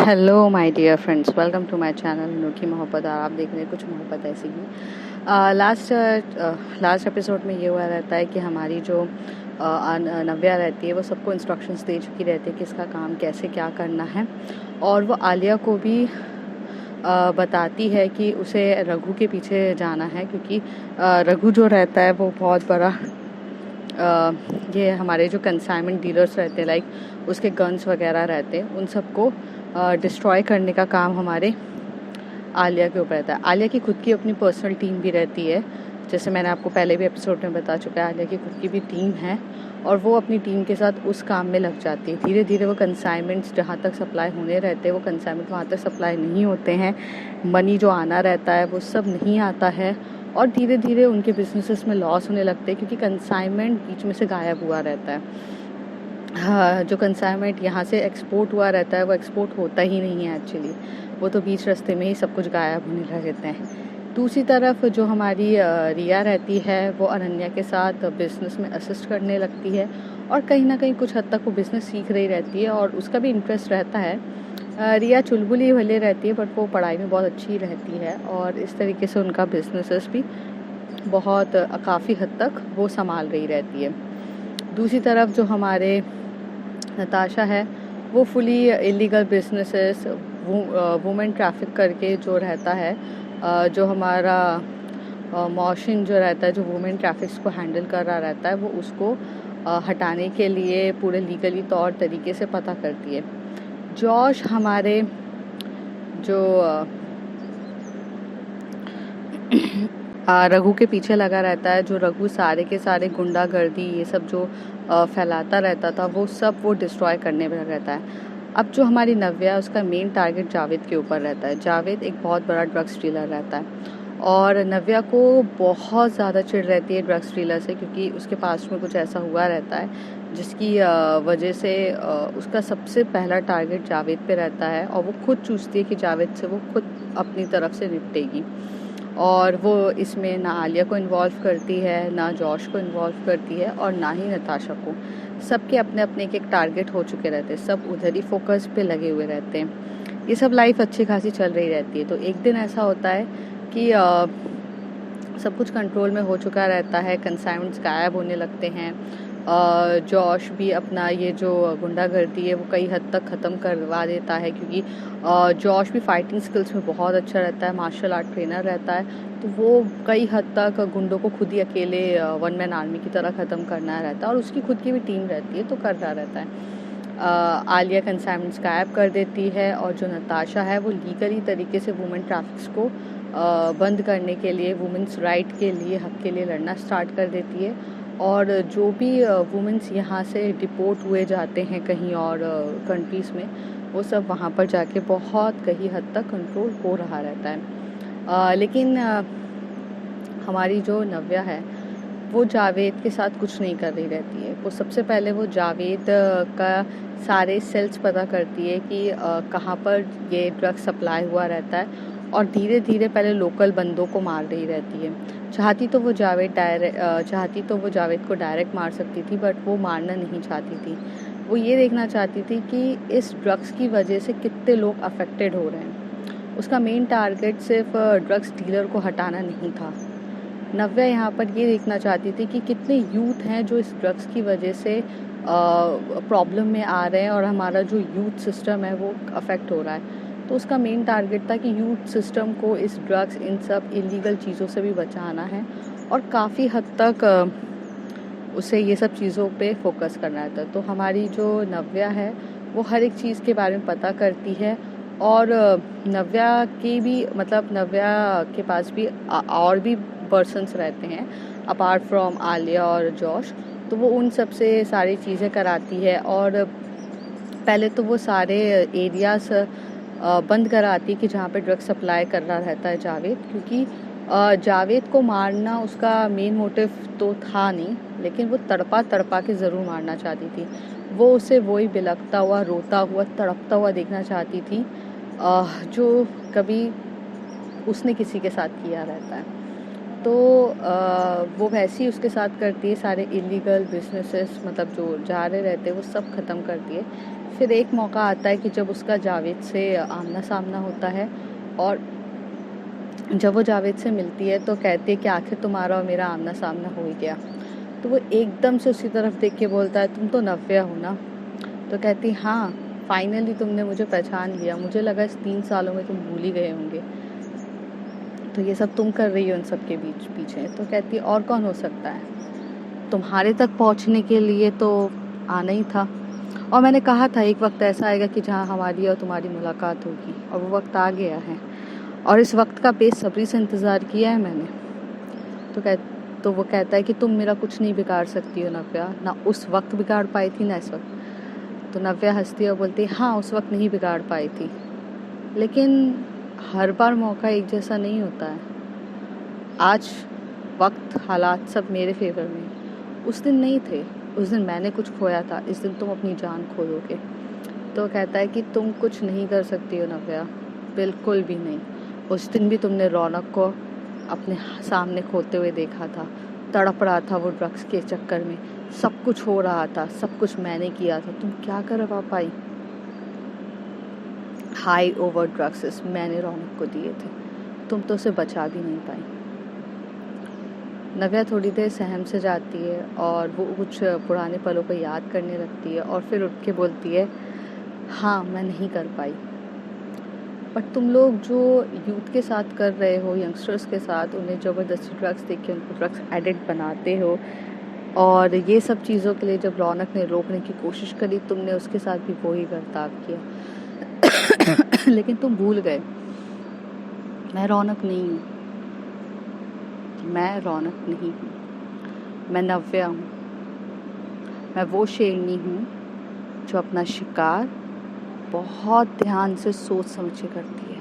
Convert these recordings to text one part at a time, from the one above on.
Hello my dear friends, welcome to my channel Anokhi Mohabbat. और आप देख रहे हैं कुछ मोहब्बत ऐसी ही। लास्ट एपिसोड में ये हुआ रहता है कि हमारी जो नव्या रहती है वो सबको इंस्ट्रक्शंस दे चुकी रहती है कि इसका काम कैसे क्या करना है। और वो आलिया को भी बताती है कि उसे रघु के पीछे जाना है, क्योंकि रघु जो रहता है वो बहुत बड़ा ये हमारे जो कंसाइनमेंट डीलर्स रहते हैं, लाइक उसके गन्स वगैरह रहते हैं, उन सबको डिस्ट्रॉय करने का काम हमारे आलिया के ऊपर रहता है। आलिया की खुद की अपनी पर्सनल टीम भी रहती है, जैसे मैंने आपको पहले भी एपिसोड में बता चुका है। आलिया की खुद की भी टीम है और वो अपनी टीम के साथ उस काम में लग जाती है। धीरे धीरे वो कंसाइनमेंट्स जहाँ तक सप्लाई होने रहते हैं वो कंसाइनमेंट वहाँ तक सप्लाई नहीं होते हैं। मनी जो आना रहता है वो सब नहीं आता है और धीरे धीरे उनके बिजनेसेस में लॉस होने लगते हैं, क्योंकि कंसाइनमेंट बीच में से गायब हुआ रहता है। हाँ, जो कंसाइनमेंट यहाँ से एक्सपोर्ट हुआ रहता है वो एक्सपोर्ट होता ही नहीं है एक्चुअली, वो तो बीच रास्ते में ही सब कुछ गायब होने लग जाते हैं। दूसरी तरफ जो हमारी रिया रहती है वो अनन्या के साथ बिजनेस में असिस्ट करने लगती है और कहीं ना कहीं कुछ हद तक वो बिज़नेस सीख रही रहती है और उसका भी इंटरेस्ट रहता है। रिया चुलबुली भले रहती है बट वो पढ़ाई में बहुत अच्छी रहती है और इस तरीके से उनका बिजनेसेस भी बहुत काफ़ी हद तक वो संभाल रही रहती है। दूसरी तरफ जो हमारे नताशा है वो fully illegal businesses, women traffic करके जो रहता है, जो हमारा मॉशिन जो रहता है, जो वुमेन ट्रैफिक्स को हैंडल कर रहा रहता है, वो उसको हटाने के लिए पूरे लीगली तौर तरीके से पता करती है। जॉश हमारे जो रघु के पीछे लगा रहता है, जो रघु सारे के सारे गुंडागर्दी ये सब जो फैलाता रहता था वो डिस्ट्रॉय करने में रहता है। अब जो हमारी नव्या उसका मेन टारगेट जावेद के ऊपर रहता है। जावेद एक बहुत बड़ा ड्रग्स डीलर रहता है और नव्या को बहुत ज़्यादा चिढ़ रहती है ड्रग्स डीलर से, क्योंकि उसके पास में कुछ ऐसा हुआ रहता है जिसकी वजह से उसका सबसे पहला टारगेट जावेद पे रहता है और वो खुद चूसती है कि जावेद से वो खुद अपनी तरफ से निपटेगी। और वो इसमें ना आलिया को इन्वॉल्व करती है, ना जॉश को इन्वॉल्व करती है और ना ही नताशा को। सबके अपने अपने एक टारगेट हो चुके रहते हैं, सब उधर ही फोकस पे लगे हुए रहते हैं। ये सब लाइफ अच्छी खासी चल रही रहती है। तो एक दिन ऐसा होता है कि सब कुछ कंट्रोल में हो चुका रहता है, कंसाइनमेंट्स गायब होने लगते हैं। जॉश भी अपना ये जो गुंडागर्दी है वो कई हद तक ख़त्म करवा देता है, क्योंकि जॉश भी फाइटिंग स्किल्स में बहुत अच्छा रहता है, मार्शल आर्ट ट्रेनर रहता है। तो वो कई हद तक गुंडों को खुद ही अकेले वन मैन आर्मी की तरह ख़त्म करना रहता है और उसकी खुद की भी टीम रहती है तो कर रहा रहता है। आलिया कंसाइनमेंट्स गायब कर देती है और जो नताशा है वो लीगली तरीके से वुमेन ट्रैफिक्स को बंद करने के लिए, वुमेन्स राइट के लिए, हक के लिए लड़ना स्टार्ट कर देती है। और जो भी वुमेन्स यहाँ से डिपोर्ट हुए जाते हैं कहीं और कंट्रीज़ में, वो सब वहाँ पर जाके बहुत कहीं हद तक कंट्रोल हो रहा रहता है। लेकिन हमारी जो नव्या है वो जावेद के साथ कुछ नहीं कर रही रहती है। वो सबसे पहले वो जावेद का सारे सेल्स पता करती है कि कहाँ पर ये ड्रग सप्लाई हुआ रहता है और धीरे धीरे पहले लोकल बंदों को मार रही रहती है। चाहती तो वो जावेद को डायरेक्ट मार सकती थी, बट वो मारना नहीं चाहती थी। वो ये देखना चाहती थी कि इस ड्रग्स की वजह से कितने लोग अफेक्टेड हो रहे हैं। उसका मेन टारगेट सिर्फ ड्रग्स डीलर को हटाना नहीं था। नव्या यहाँ पर ये देखना चाहती थी कि कितने यूथ हैं जो इस ड्रग्स की वजह से प्रॉब्लम में आ रहे हैं और हमारा जो यूथ सिस्टम है वो अफेक्ट हो रहा है। तो उसका मेन टारगेट था कि यूथ सिस्टम को इस ड्रग्स, इन सब इलीगल चीज़ों से भी बचाना है और काफ़ी हद तक उसे ये सब चीज़ों पे फोकस करना था। तो हमारी जो नव्या है वो हर एक चीज़ के बारे में पता करती है और नव्या के पास भी और भी पर्सन्स रहते हैं अपार्ट फ्रॉम आलिया और जॉश। तो वो उन सब से सारी चीज़ें कराती है और पहले तो वो सारे एरियाज बंद कराती है कि जहाँ पे ड्रग सप्लाई कर रहा रहता है जावेद, क्योंकि जावेद को मारना उसका मेन मोटिव तो था नहीं, लेकिन वो तड़पा तड़पा के ज़रूर मारना चाहती थी। वो उसे वही बिलखता हुआ, रोता हुआ, तड़पता हुआ देखना चाहती थी जो कभी उसने किसी के साथ किया रहता है। तो वो वैसे ही उसके साथ करती है, सारे इलीगल बिजनेसेस मतलब जो जा रहे रहते हैं वो सब ख़त्म करती है। फिर एक मौका आता है कि जब उसका जावेद से आमना सामना होता है, और जब वो जावेद से मिलती है तो कहती है कि आखिर तुम्हारा और मेरा आमना सामना हो ही गया। तो वो एकदम से उसकी तरफ देख के बोलता है, तुम तो नव्या हो ना? तो कहती, हाँ फाइनली तुमने मुझे पहचान लिया, मुझे लगा इस 3 सालों में तुम भूल ही गए होंगे, तो ये सब तुम कर रही हो इन सब के बीच पीछे। तो कहती, और कौन हो सकता है, तुम्हारे तक पहुंचने के लिए तो आना ही था, और मैंने कहा था एक वक्त ऐसा आएगा कि जहाँ हमारी और तुम्हारी मुलाकात होगी, और वो वक्त आ गया है, और इस वक्त का बेसब्री से इंतज़ार किया है मैंने। तो वो कहता है कि तुम मेरा कुछ नहीं बिगाड़ सकती हो नव्या, ना उस वक्त बिगाड़ पाई थी ना इस वक्त। तो नव्या हंसती है और बोलती है, हाँ उस वक्त नहीं बिगाड़ पाई थी, लेकिन हर बार मौका एक जैसा नहीं होता है। आज वक्त हालात सब मेरे फेवर में, उस दिन नहीं थे, उस दिन मैंने कुछ खोया था, इस दिन तुम अपनी जान खो दोगे। तो कहता है कि तुम कुछ नहीं कर सकती हो नव्या, बिल्कुल भी नहीं। उस दिन भी तुमने रौनक को अपने सामने खोते हुए देखा था, तड़प रहा था वो ड्रग्स के चक्कर में, सब कुछ हो रहा था, सब कुछ मैंने किया था, तुम क्या करवा पाई? हाई ओवर ड्रग्स मैंने रौनक को दिए थे, तुम तो उसे बचा भी नहीं पाई। नव्या थोड़ी देर सहम से जाती है और वो कुछ पुराने पलों को याद करने लगती है, और फिर उठ के बोलती है, हाँ मैं नहीं कर पाई, बट तुम लोग जो यूथ के साथ कर रहे हो, यंगस्टर्स के साथ उन्हें ज़बरदस्ती ड्रग्स दे के उनको ड्रग्स एडिक्ट बनाते हो, और ये सब चीज़ों के लिए जब रौनक ने रोकने की कोशिश करी, तुमने उसके साथ भी वही बर्ताव किया। लेकिन तुम भूल गए, मैं रौनक नहीं हूँ, मैं रौनक नहीं हूँ, मैं नव्या हूँ। मैं वो शेरनी हूँ जो अपना शिकार बहुत ध्यान से सोच समझ के करती है।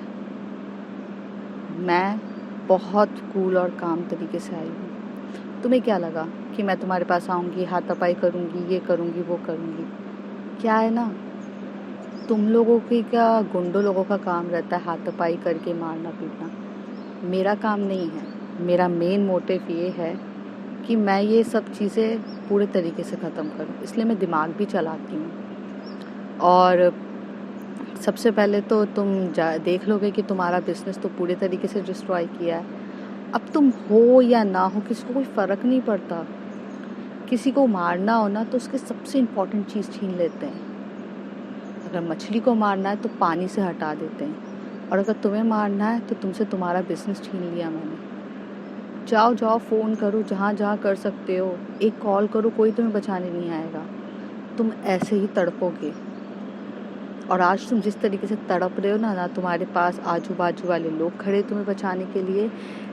मैं बहुत कूल और काम तरीके से आई हूँ। तुम्हें क्या लगा कि मैं तुम्हारे पास आऊँगी, हाथापाई करूँगी, ये करूँगी, वो करूँगी? क्या है ना, तुम लोगों की क्या गुंडों लोगों का काम रहता है हाथापाई करके मारना पीटना, मेरा काम नहीं है। मेरा मेन मोटिव ये है कि मैं ये सब चीज़ें पूरे तरीके से ख़त्म करूँ, इसलिए मैं दिमाग भी चलाती हूँ। और सबसे पहले तो तुम देख लोगे कि तुम्हारा बिजनेस तो पूरे तरीके से डिस्ट्रॉय किया है। अब तुम हो या ना हो, किसी को कोई फ़र्क नहीं पड़ता। किसी को मारना हो ना तो उसके सबसे इम्पोर्टेंट चीज़ छीन लेते हैं। अगर मछली को मारना है तो पानी से हटा देते हैं, और अगर तुम्हें मारना है तो तुमसे तुम्हारा बिजनेस छीन लिया मैंने। जाओ जाओ, फ़ोन करो जहाँ जहाँ कर सकते हो, एक कॉल करो, कोई तुम्हें बचाने नहीं आएगा, तुम ऐसे ही तड़पोगे। और आज तुम जिस तरीके से तड़प रहे हो ना, ना तुम्हारे पास आजू बाजू वाले लोग खड़े तुम्हें बचाने के लिए,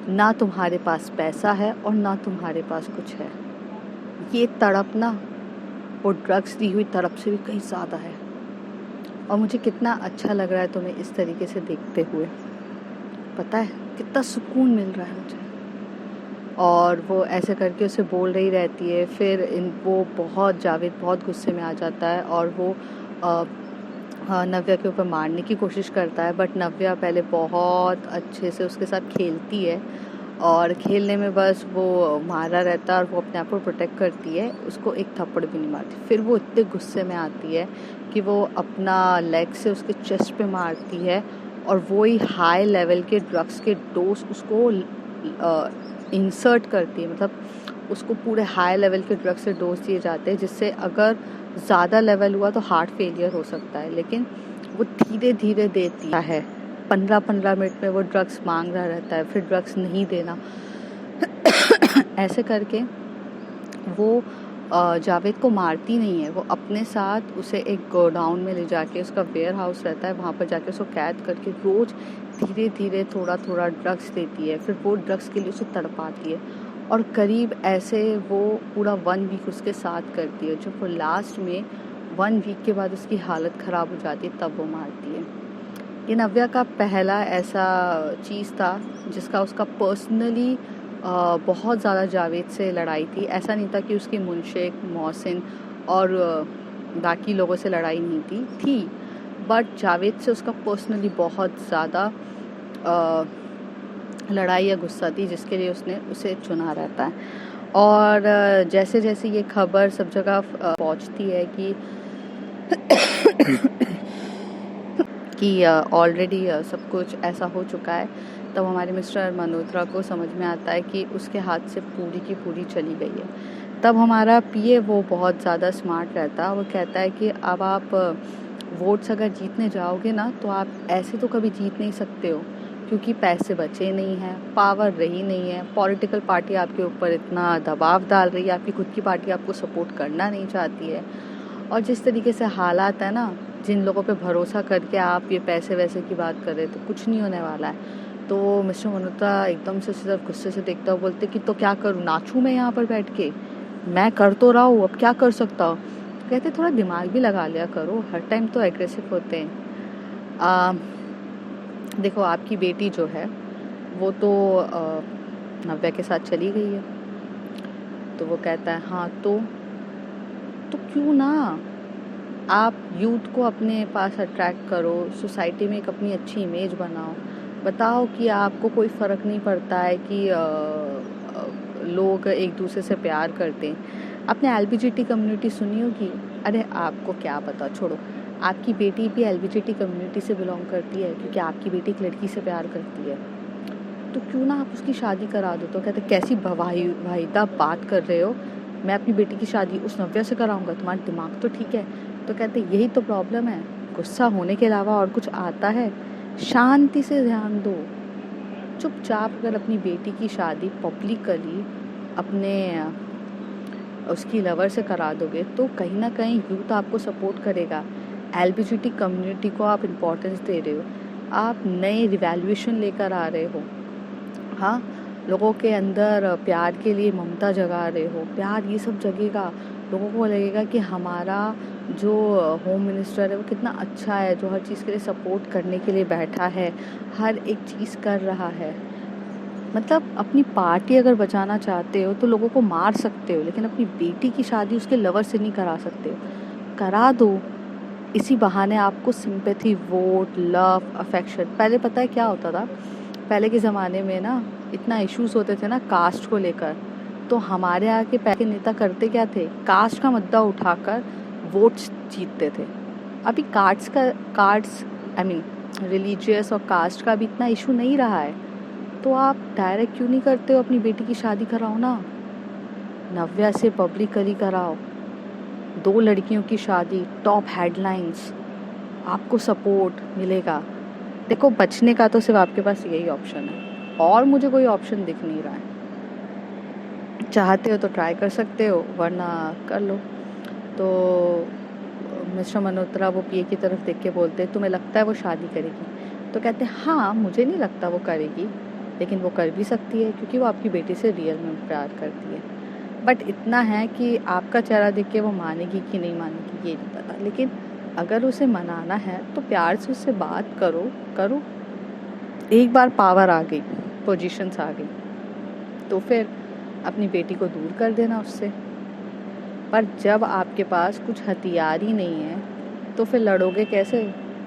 ना तुम्हारे पास पैसा है और ना तुम्हारे पास कुछ है। ये तड़पना वो ड्रग्स दी हुई तड़प से भी कहीं ज़्यादा है, और मुझे कितना अच्छा लग रहा है तुम्हें इस तरीके से देखते हुए। पता है कितना सुकून मिल रहा है मुझे। और वो ऐसे करके उसे बोल रही रहती है। फिर वो जावेद बहुत गुस्से में आ जाता है, और वो नव्या के ऊपर मारने की कोशिश करता है, बट नव्या पहले बहुत अच्छे से उसके साथ खेलती है, और खेलने में बस वो मारा रहता है और वो अपने आप को प्रोटेक्ट करती है, उसको एक थप्पड़ भी नहीं मारती। फिर वो इतने गुस्से में आती है कि वो अपना लेग से उसके चेस्ट पे मारती है, और वो ही हाई लेवल के ड्रग्स के डोज उसको इंसर्ट करती है। मतलब उसको पूरे हाई लेवल के ड्रग्स से डोज दिए जाते हैं, जिससे अगर ज़्यादा लेवल हुआ तो हार्ट फेलियर हो सकता है, लेकिन वो धीरे धीरे देती है। 15-15 मिनट में वो ड्रग्स मांग रहा रहता है, फिर ड्रग्स नहीं देना। ऐसे करके वो जावेद को मारती नहीं है, वो अपने साथ उसे एक गोडाउन में ले जाके, उसका वेयर हाउस रहता है, वहाँ पर जाके उसको कैद करके रोज़ धीरे धीरे थोड़ा थोड़ा ड्रग्स देती है। फिर वो ड्रग्स के लिए उसे तड़पाती है, और करीब ऐसे वो पूरा 1 वीक उसके साथ करती है। जब वो लास्ट में 1 वीक के बाद उसकी हालत ख़राब हो जाती है, तब वो मारती है। ये नव्या का पहला ऐसा चीज़ था जिसका उसका पर्सनली बहुत ज़्यादा जावेद से लड़ाई थी। ऐसा नहीं था कि उसकी मुंशिक, मोहसिन और बाकी लोगों से लड़ाई नहीं थी, बट जावेद से उसका पर्सनली बहुत ज़्यादा लड़ाई या गुस्सा थी जिसके लिए उसने उसे चुना रहता है। और जैसे जैसे ये खबर सब जगह पहुंचती है कि ऑलरेडी सब कुछ ऐसा हो चुका है, तब हमारे मिस्टर मल्होत्रा को समझ में आता है कि उसके हाथ से पूरी की पूरी चली गई है। तब हमारा पीए वो बहुत ज़्यादा स्मार्ट रहता है, वो कहता है कि अब आप वोट्स अगर जीतने जाओगे ना तो आप ऐसे तो कभी जीत नहीं सकते हो, क्योंकि पैसे बचे नहीं हैं, पावर रही नहीं है, पॉलिटिकल पार्टी आपके ऊपर इतना दबाव डाल रही है, आपकी खुद की पार्टी आपको सपोर्ट करना नहीं चाहती है, और जिस तरीके से हालात है ना, जिन लोगों पे भरोसा करके आप ये पैसे वैसे की बात कर रहे तो कुछ नहीं होने वाला है। तो मिस्टर मल्होत्रा एकदम से सिर्फ गुस्से से देखता हुआ बोलते कि तो क्या करूँ, नाचूँ मैं यहाँ पर बैठ के, मैं कर तो रहा हूँ, अब क्या कर सकता हूँ। कहते थोड़ा दिमाग भी लगा लिया करो, हर टाइम तो एग्रेसिव होते हैं। देखो आपकी बेटी जो है वो तो नव्या के साथ चली गई है। तो वो कहता है हाँ तो क्यों ना आप यूथ को अपने पास अट्रैक्ट करो, सोसाइटी में एक अपनी अच्छी इमेज बनाओ, बताओ कि आपको कोई फ़र्क नहीं पड़ता है कि लोग एक दूसरे से प्यार करते हैं। आपने एलबीजीटी कम्युनिटी सुनी होगी, अरे आपको क्या पता, छोड़ो। आपकी बेटी भी एलबीजीटी कम्युनिटी से बिलोंग करती है, क्योंकि आपकी बेटी एक लड़की से प्यार करती है, तो क्यों ना आप उसकी शादी करा दो। तो कहते कैसी भाईदा बात कर रहे हो, मैं अपनी बेटी की शादी उस नव्या से कराऊंगा, तुम्हारा दिमाग तो ठीक है। तो कहते यही तो प्रॉब्लम है, गुस्सा होने के अलावा और कुछ आता है, शांति से ध्यान दो, चुपचाप अगर अपनी बेटी की शादी पब्लिकली अपने उसकी लवर से करा दोगे तो कहीं ना कहीं यूथ आपको सपोर्ट करेगा। एलबीजीटी कम्युनिटी को आप इम्पोर्टेंस दे रहे हो, आप नए रिवैल्यूएशन लेकर आ रहे हो, हाँ, लोगों के अंदर प्यार के लिए ममता जगा रहे हो, प्यार ये सब जगेगा, लोगों को लगेगा कि हमारा जो होम मिनिस्टर है वो कितना अच्छा है, जो हर चीज़ के लिए सपोर्ट करने के लिए बैठा है, हर एक चीज़ कर रहा है। मतलब अपनी पार्टी अगर बचाना चाहते हो तो लोगों को मार सकते हो, लेकिन अपनी बेटी की शादी उसके लवर से नहीं करा सकते हो। करा दो, इसी बहाने आपको सिंपैथी, वोट, लव, अफेक्शन। पहले पता है क्या होता था, पहले के ज़माने में ना इतना इश्यूज होते थे ना कास्ट को लेकर, तो हमारे यहाँ के पहले के नेता करते क्या थे, कास्ट का मुद्दा उठाकर वोट्स जीतते थे। अभी कार्ड्स आई मीन रिलीजियस और कास्ट का भी इतना इशू नहीं रहा है, तो आप डायरेक्ट क्यों नहीं करते हो, अपनी बेटी की शादी कराओ ना, नव्या से पब्लिकली कराओ, 2 लड़कियों की शादी, टॉप हेडलाइंस, आपको सपोर्ट मिलेगा। देखो बचने का तो सिर्फ आपके पास यही ऑप्शन है, और मुझे कोई ऑप्शन दिख नहीं रहा है। चाहते हो तो ट्राई कर सकते हो, वरना कर लो। तो मिस्टर मल्होत्रा वो पीए की तरफ देख के बोलते तुम्हें लगता है वो शादी करेगी? तो कहते हाँ मुझे नहीं लगता वो करेगी, लेकिन वो कर भी सकती है क्योंकि वो आपकी बेटी से रियल में प्यार करती है। बट इतना है कि आपका चेहरा देख के वो मानेगी कि नहीं मानेगी ये नहीं पता, लेकिन अगर उसे मनाना है तो प्यार से उससे बात करो। एक बार पावर आ गई, पोजीशंस आ गई, तो फिर अपनी बेटी को दूर कर देना उससे। पर जब आपके पास कुछ हथियार ही नहीं है तो फिर लड़ोगे कैसे?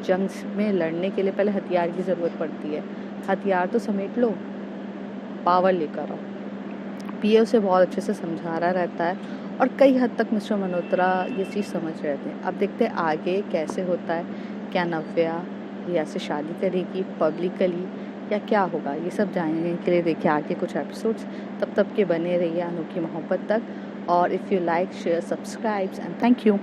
जंग में लड़ने के लिए पहले हथियार की ज़रूरत पड़ती है, हथियार तो समेट लो, पावर लेकर आओ। पीए उसे बहुत अच्छे से समझा रहा रहता है, और कई हद तक मिस्टर मल्होत्रा ये चीज़ समझ रहे थे। अब देखते हैं आगे कैसे होता है, क्या नव्या रिया से शादी करेगी पब्लिकली या क्या होगा, ये सब जानने के लिए देखिए आगे कुछ एपिसोड्स। तब के बने रहिए अनोखी मोहब्बत तक, और if you like, share, subscribe and thank you.